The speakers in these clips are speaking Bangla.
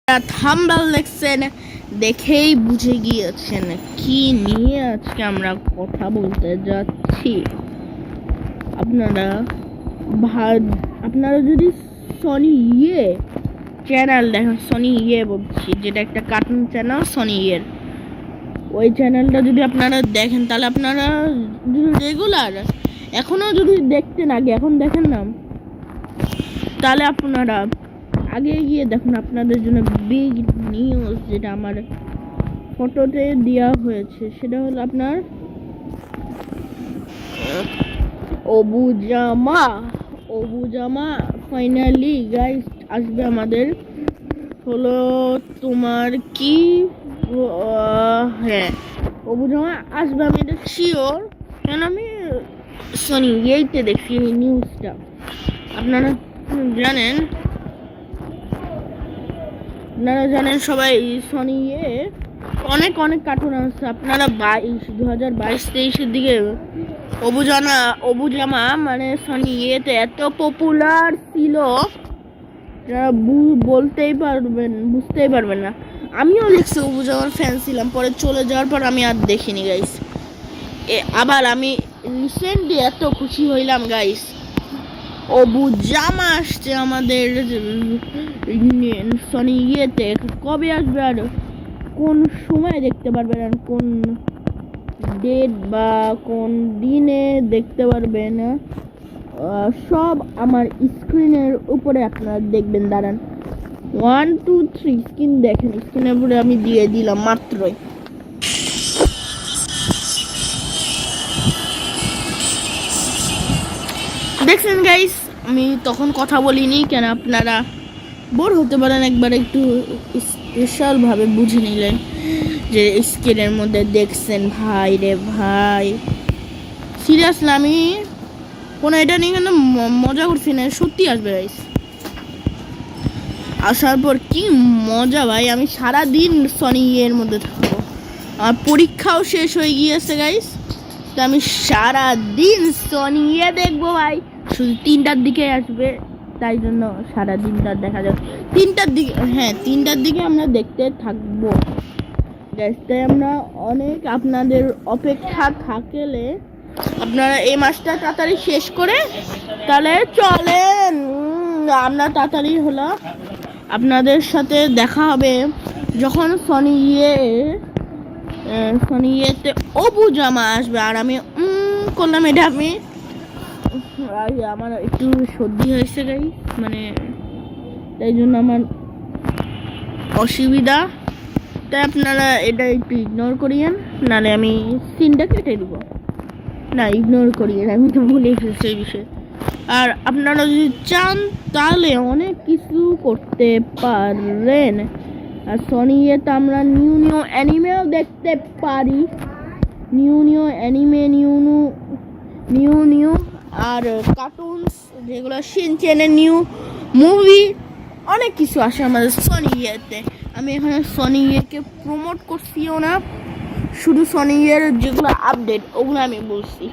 থাম্বনেল দেখছেন, দেখেই বুঝে গিয়েছেন কি নিয়ে আজকে আমরা কথা বলতে যাচ্ছি। আপনারা যদি সনি চ্যানেল দেখেন, সনি বলছি, যেটা একটা কার্টুন চ্যানেল সনি ওই চ্যানেলটা যদি আপনারা দেখেন, তাহলে আপনারা রেগুলার এখনো যদি দেখতেন, আগে এখন দেখেন না, তাহলে আপনারা আগে গিয়ে দেখুন। আপনাদের জন্য বিগ নিউজ, যেটা আমার ফটোতে দেওয়া হয়েছে, সেটা হলো আপনার অবুজামা ফাইনালি গাইস আসবে আমাদের। হলো তোমার কি হ্যাঁ, অবুজামা আসবে, আমি এটা শিওর, কেন আমি সনি এইতে দেখছি এই নিউজটা। আপনারা জানেন সবাই, সনি অনেক কার্টুন আছে। আপনারা 2022-23-এর দিকে অবুজামা মানে সনি এতে এত পপুলার ছিল, বুঝতেই পারবেন না। আমিও দেখছি, অবুজামার ফ্যান ছিলাম, পরে চলে যাওয়ার পর আমি আর দেখিনি গাইস। আবার আমি রিসেন্টলি এত খুশি হইলাম গাইস, অবুজামা আসছে আমাদের সনি কবে আসবে আর কোন সময় দেখতে পারবেন, আর কোন ডেট বা কোন দিনে দেখতে পারবেন, সব আমার স্ক্রিনের উপরে আপনারা দেখবেন। দাঁড়ান, 1 2 3 স্ক্রিন দেখেন, স্ক্রিনের উপরে আমি দিয়ে দিলাম মাত্রই। দেখছেন গাইস, আমি তখন কথা বলিনি কেন, আপনারা বোর হতে পারেন, একবার একটু স্পেশাল ভাবে বুঝে নিলেন যে স্ক্রিনের মধ্যে দেখছেন। ভাই রে ভাই, সিরিয়াসলি আমি কোনো এটা নিয়ে কিন্তু মজা করছি না, সত্যি আসবে গাইস। আসার পর কি মজা ভাই, আমি সারাদিন সনি এর মধ্যে থাকবো। আমার পরীক্ষাও শেষ হয়ে গিয়েছে গাইস, তো আমি সারাদিন সনি দেখবো ভাই। শুধু 3টার দিকে আসবে, তাই জন্য সারা দিনটা দেখা যাবে। 3টার দিকে, হ্যাঁ 3টার দিকে আমরা দেখতে থাকবো। তাই আমরা অনেক আপনাদের অপেক্ষা থাকলে আপনারা এই মাসটা তাড়াতাড়ি শেষ করে তাহলে চলেন, আমরা তাড়াতাড়ি হলো আপনাদের সাথে দেখা হবে যখন সনি ইয়েতে অবুজামা আসবে। আর আমি করলাম, এটা আমি আমার একটু সর্দি হয়েছে গাই, মানে তাই জন্য আমার অসুবিধা, তাই আপনারা এটা একটু ইগনোর করিয়েন, নাহলে আমি সিনটা কেটে দিব। না, ইগনোর করিয়েন, আমি তো ভুলে ফেলছি এই বিষয়ে। আর আপনারা যদি চান তাহলে অনেক কিছু করতে পারেন। আর সনি তো আমরা নিউ অ্যানিমেও দেখতে পারি, নিউ অ্যানিমে, নিউ আর কার্টুনস, যেগুলো শিনচ্যানের নিউ মুভি, অনেক কিছু আসে আমাদের সনি আমি এখানে সনি প্রমোট করছিও না, শুধু সনি যেগুলো আপডেট ওগুলো আমি বলছি।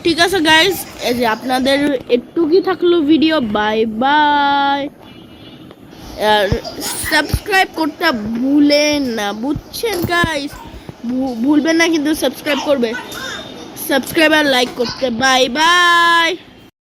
ঠিক আছে গাইজ, এই যে আপনাদের একটুকুই থাকলো ভিডিও। Bye bye. আর সাবস্ক্রাইব করতে ভুলেন না, বুঝছেন গাইজ, ভুলবেন না কিন্তু সাবস্ক্রাইব আর লাইক করতে। Bye by.